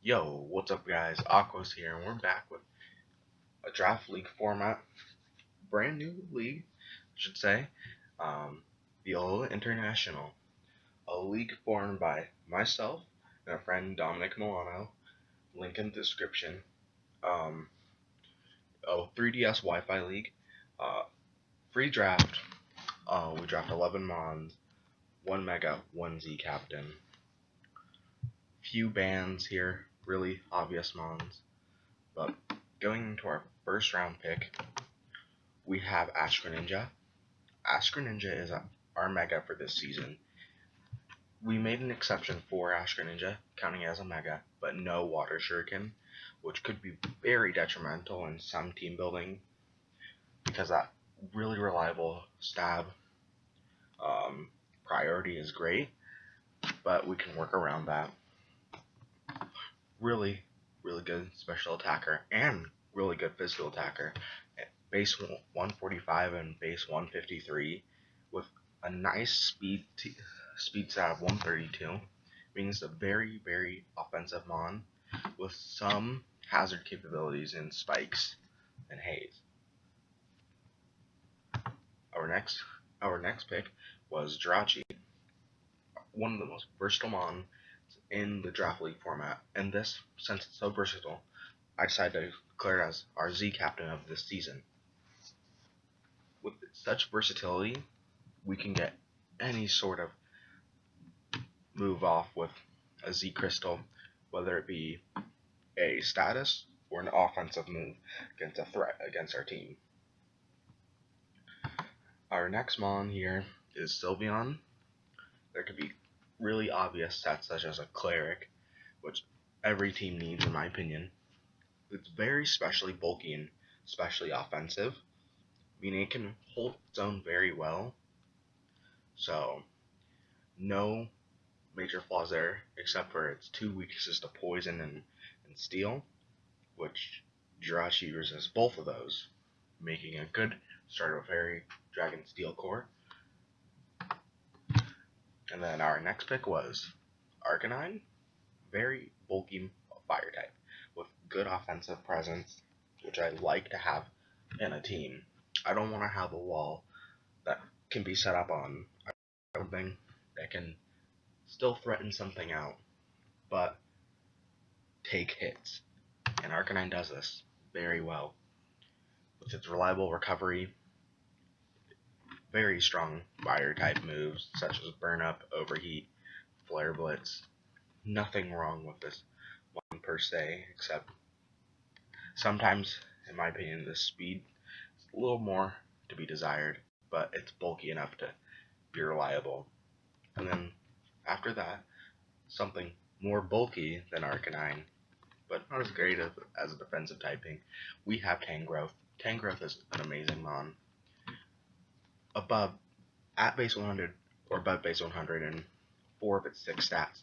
Yo, what's up guys? Aquos here, and we're back with a draft league format. Brand new league, I should say. Um, the Alola International. A league formed by myself and a friend Dominic Milano. Link in the description. Um, a 3DS Wi-Fi league. Uh, free draft. We draft 11 Mons, 1 Mega, 1 Z Captain. Few bans here, really obvious Mons. But going into our first round pick, we have Greninja. Greninja is our mega for this season. We made an exception for Greninja, counting as a mega, but no Water Shuriken, which could be very detrimental in some team building because that really reliable stab priority is great, but we can work around that. Really, really good special attacker and really good physical attacker. Base 145 and base 153 with a nice speed stat of 132, means a very, very offensive mon with some hazard capabilities in spikes and haze. Our next pick was Jirachi, one of the most versatile mon in the draft league format, and this, since it's so versatile, I decided to declare it as our Z captain of this season. With such versatility, we can get any sort of move off with a Z crystal, whether it be a status or an offensive move against a threat against our team. Our next mon here is Sylveon. There could be really obvious stats such as a cleric, which every team needs in my opinion. It's very specially bulky and especially offensive, meaning it can hold its own very well. So no major flaws there, except for its two weaknesses to poison and steel, which Jirachi resists both of those, making a good start of Fairy Dragon Steel Core. And then our next pick was Arcanine, very bulky fire type, with good offensive presence, which I like to have in a team. I don't want to have a wall that can be set up on something that can still threaten something out, but take hits. And Arcanine does this very well. With its reliable recovery, very strong fire type moves such as Burn Up, Overheat, Flare Blitz. Nothing wrong with this one per se, except sometimes, in my opinion, the speed is a little more to be desired, but it's bulky enough to be reliable. And then after that, something more bulky than Arcanine, but not as great as a defensive typing, we have Tangrowth. Tangrowth is an amazing mon. At base 100 or above base 100 in 4 of its 6 stats,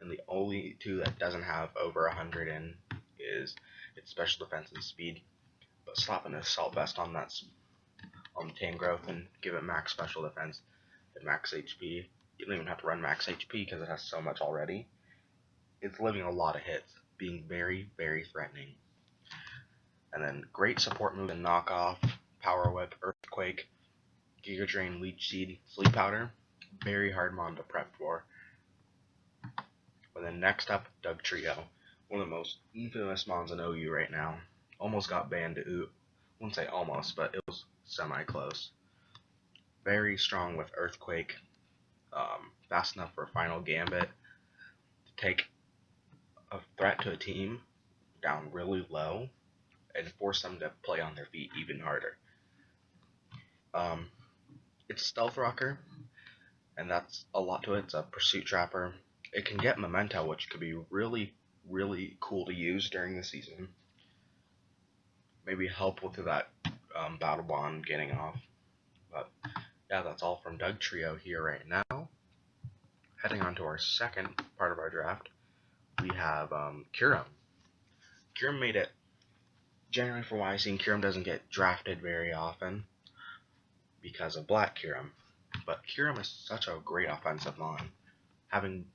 and the only 2 that doesn't have over 100 in is its special defense and speed. But slap an assault vest on Tangrowth and give it max special defense and max HP. You don't even have to run max HP because it has so much already. It's living a lot of hits, being very, very threatening. And then great support move and knockoff, Power Whip, Earthquake, Giga Drain, Leech Seed, Sleep Powder. Very hard mon to prep for. And then next up, Dugtrio, one of the most infamous mons in OU right now. Almost got banned to I wouldn't say almost, but it was semi-close. Very strong with Earthquake, fast enough for Final Gambit to take a threat to a team down really low and force them to play on their feet even harder. It's Stealth Rocker, and that's a lot to it. It's a Pursuit Trapper. It can get Memento, which could be really, really cool to use during the season. Maybe help with that Battle Bond getting off. But yeah, that's all from Dugtrio here right now. Heading on to our second part of our draft, we have Kyurem. Kyurem made it. Generally, from what I've seen, Kyurem doesn't get drafted very often because of Black Kyurem. But Kyurem is such a great offensive mon, having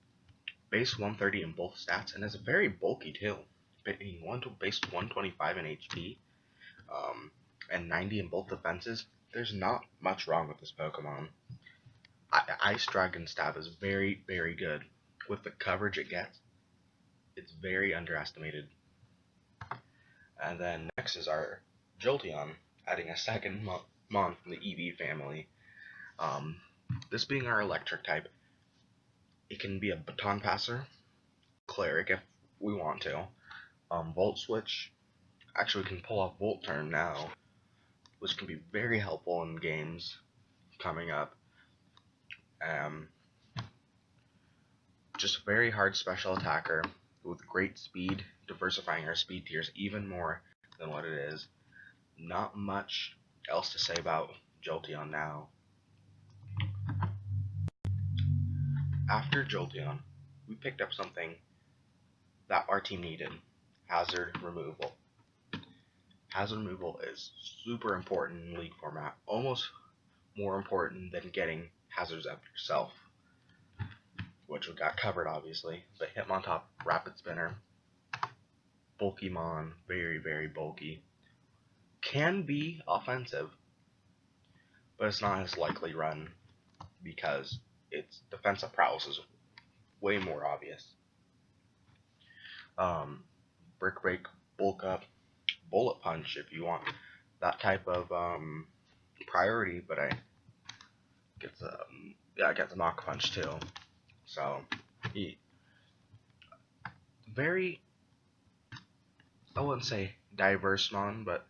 base 130 in both stats, and it's very bulky too. Being base 125 in HP, and 90 in both defenses. There's not much wrong with this Pokemon. Ice Dragon Stab is very, very good. With the coverage it gets, it's very underestimated. And then next is our Jolteon, adding a second Mon from the EV family. This being our electric type, it can be a Baton Passer, Cleric if we want to, Volt Switch. Actually, we can pull off Volt Turn now, which can be very helpful in games coming up. Just a very hard special attacker with great speed, diversifying our speed tiers even more than what it is. Not much else to say about Jolteon now. After Jolteon, we picked up something that our team needed: hazard removal. Hazard removal is super important in League format, almost more important than getting hazards up yourself, which we got covered obviously. But Hitmontop, Rapid Spinner, bulky Mon, very, very bulky. Can be offensive, but it's not as likely run because its defensive prowess is way more obvious. Brick Break, Bulk Up, Bullet Punch if you want that type of priority, but I get the Knock Punch too. So very, I wouldn't say diverse Mon, but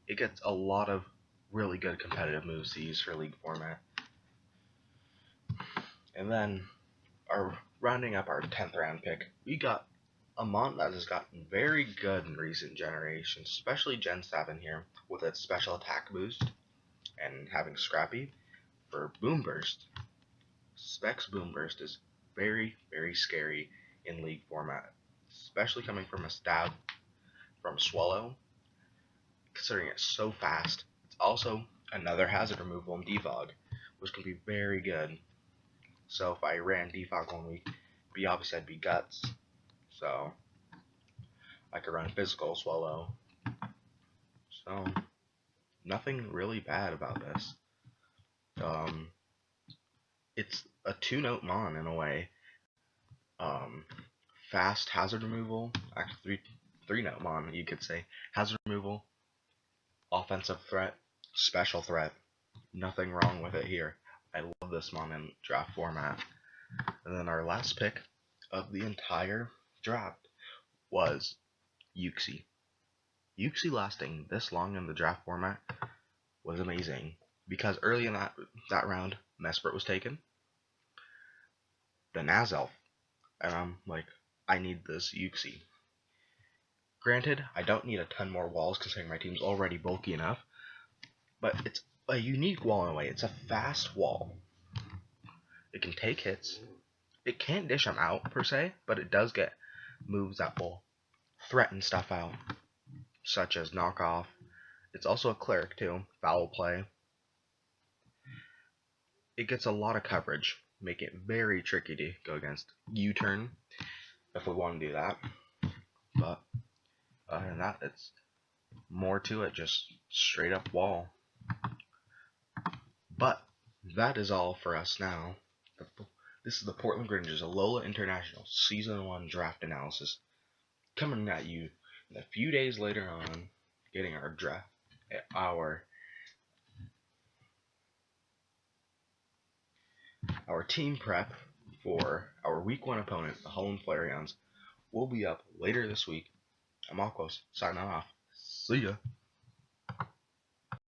it gets a lot of really good competitive moves to use for League format. And then rounding up our 10th round pick, we got a Mon that has gotten very good in recent generations, especially Gen 7 here, with its special attack boost and having Scrappy for Boom Burst. Specs Boom Burst is very, very scary in League format, especially coming from a stab from Swallow, considering it's so fast. It's also another hazard removal in Defog, which can be very good. So if I ran Defog 1 week, obviously I'd be Guts. So I could run Physical Swallow. So nothing really bad about this. It's a 2-note Mon in a way. Fast hazard removal, actually 3-note Mon, you could say. Hazard removal, offensive threat, special threat. Nothing wrong with it here. I love this Mon in draft format. And then our last pick of the entire draft was Uxie. Uxie lasting this long in the draft format was amazing, because early in that round, Mesprit was taken, the Nazelf, and I'm like, I need this Uxie. Granted, I don't need a ton more walls considering my team's already bulky enough, but it's a unique wall in a way. It's a fast wall. It can take hits. It can't dish them out per se, but it does get moves that will threaten stuff out, such as Knockoff. It's also a Cleric too, Foul Play. It gets a lot of coverage, making it very tricky to go against U-turn if we want to do that. But other than that, it's more to it, just straight up wall. But that is all for us now. This is the Portland Greninjas Alola International Season 1 Draft Analysis, coming at you in a few days later on, getting our draft, our team prep for our Week 1 opponent, the Holland Flareons, will be up later this week. I'm Aquos, signing off. See ya.